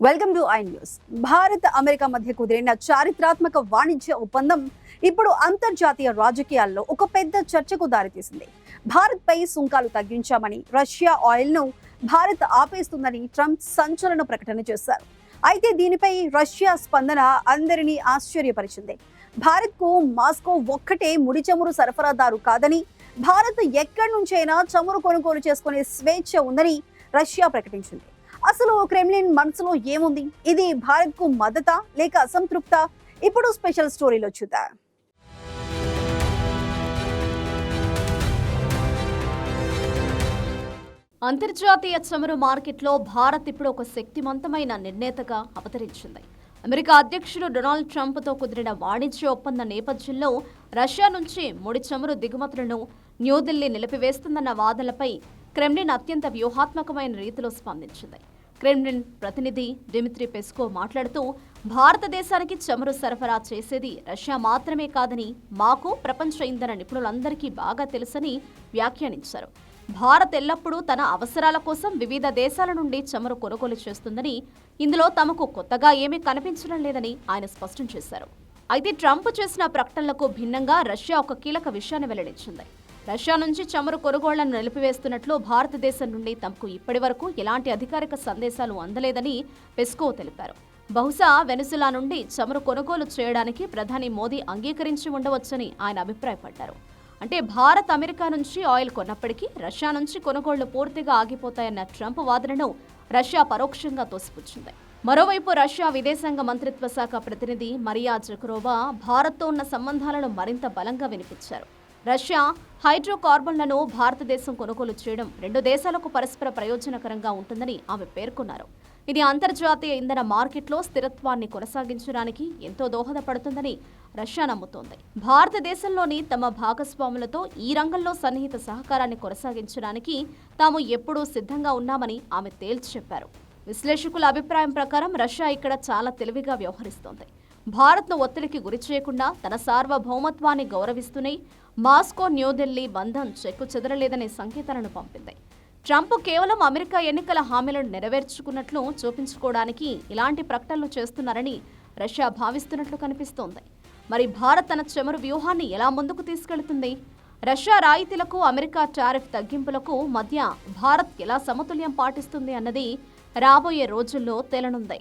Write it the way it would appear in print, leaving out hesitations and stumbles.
Welcome to I news. Bharat America మధ్య కుదిరిన చారిత్రాత్మక వాణిజ్య ఒప్పందం ఇప్పుడు అంతర్జాతీయ రాజకీయాల్లో ఒక పెద్ద చర్చకు దారితీసింది. భారత్పై సుంకాలు తగ్గించామని, రష్యా ఆయిల్ను భారత్ ఆపేస్తుందని ట్రంప్ సంచలన ప్రకటన చేశారు. అయితే దీనిపై రష్యా స్పందన అందరినీ ఆశ్చర్యపరిచింది. భారత్కు మాస్కో ఒక్కటే ముడి చమురు సరఫరాదారు కాదని, భారత్ ఎక్కడి నుంచైనా చమురు కొనుగోలు చేసుకునే స్వేచ్ఛ ఉందని రష్యా ప్రకటించింది. అసలు క్రెమ్లిన్ మనసులో ఏముంది? ఇది భారత్కు మద్దతా లేక అసంతృప్త? ఇప్పుడు స్పెషల్ స్టోరీలో చూద్దాం. అంతర్జాతీయ చమురు మార్కెట్లో భారత్ ఇప్పుడు ఒక శక్తివంతమైన నిర్ణేతగా అవతరించింది. అమెరికా అధ్యక్షుడు డొనాల్డ్ ట్రంప్తో కుదిరిన వాణిజ్య ఒప్పంద నేపథ్యంలో రష్యా నుంచి ముడి చమురు దిగుమతులను న్యూఢిల్లీ నిలిపివేస్తుందన్న వాదనలపై క్రెమ్లిన్ అత్యంత వ్యూహాత్మకమైన రీతిలో స్పందించింది. క్రెమ్లిన్ ప్రతినిధి డిమిత్రీ పెస్కోవ్ మాట్లాడుతూ, భారతదేశానికి చమురు సరఫరా చేసేది రష్యా మాత్రమే కాదని మాకు ప్రపంచ ఇంధన నిపుణులందరికీ బాగా తెలుసని వ్యాఖ్యానించారు. భారత్ ఎల్లప్పుడూ తన అవసరాల కోసం వివిధ దేశాల నుండి చమురు కొనుగోలు చేస్తుందని, ఇందులో తమకు కొత్తగా ఏమీ కనిపించడం లేదని ఆయన స్పష్టం చేశారు. అయితే ట్రంప్ చేసిన ప్రకటనలకు భిన్నంగా రష్యా ఒక కీలక విషయాన్ని వెల్లడించింది. రష్యా నుంచి చమురు కొనుగోళ్లను నిలిపివేస్తున్నట్లు భారతదేశం నుండి తమకు ఇప్పటివరకు ఎలాంటి అధికారిక సందేశాలు అందలేదని పెస్కోవ్ తెలిపారు. బహుశా వెనుజులా నుండి చమురు కొనుగోలు చేయడానికి ప్రధాని మోదీ అంగీకరించి ఉండవచ్చని ఆయన అభిప్రాయపడ్డారు. అంటే భారత్ అమెరికా నుంచి ఆయిల్ కొన్నప్పటికీ రష్యా నుంచి కొనుగోళ్లు పూర్తిగా ఆగిపోతాయన్న ట్రంప్ వాదనను రష్యా పరోక్షంగా తోసిపుచ్చింది. మరోవైపు రష్యా విదేశాంగ మంత్రిత్వ శాఖ ప్రతినిధి మరియా జకరోవా భారత్తో ఉన్న సంబంధాలను మరింత బలంగా వినిపించారు. రష్యా హైడ్రోకార్బన్లను భారతదేశం కొనుగోలు చేయడం రెండు దేశాలకు పరస్పర ప్రయోజనకరంగా ఉంటుందని ఆమె పేర్కొన్నారు. ఇది అంతర్జాతీయ ఇంధన మార్కెట్లో స్థిరత్వాన్ని కొనసాగించడానికి ఎంతో దోహదపడుతుందని రష్యా నమ్ముతోంది. భారతదేశంలోని తమ భాగస్వాములతో ఈ రంగంలో సన్నిహిత సహకారాన్ని కొనసాగించడానికి తాము ఎప్పుడూ సిద్ధంగా ఉన్నామని ఆమె తేల్చి చెప్పారు. విశ్లేషకుల అభిప్రాయం ప్రకారం రష్యా ఇక్కడ చాలా తెలివిగా వ్యవహరిస్తోంది. భారత్ను ఒత్తిడికి గురి చేయకుండా తన సార్వభౌమత్వాన్ని గౌరవిస్తూనే మాస్కో న్యూఢిల్లీ బంధం చెక్కు చెదరలేదనే సంకేతాలను పంపింది. ట్రంప్ కేవలం అమెరికా ఎన్నికల హామీలను నెరవేర్చుకున్నట్లు చూపించుకోవడానికి ఇలాంటి ప్రకటనలు చేస్తున్నారని రష్యా భావిస్తున్నట్లు కనిపిస్తోంది. మరి భారత్ తన చమురు వ్యూహాన్ని ఎలా ముందుకు తీసుకెళ్తుంది? రష్యా రాయితీలకు, అమెరికా టారిఫ్ తగ్గింపులకు మధ్య భారత్ ఎలా సమతుల్యం పాటిస్తుంది అన్నది రాబోయే రోజుల్లో తేలనుంది.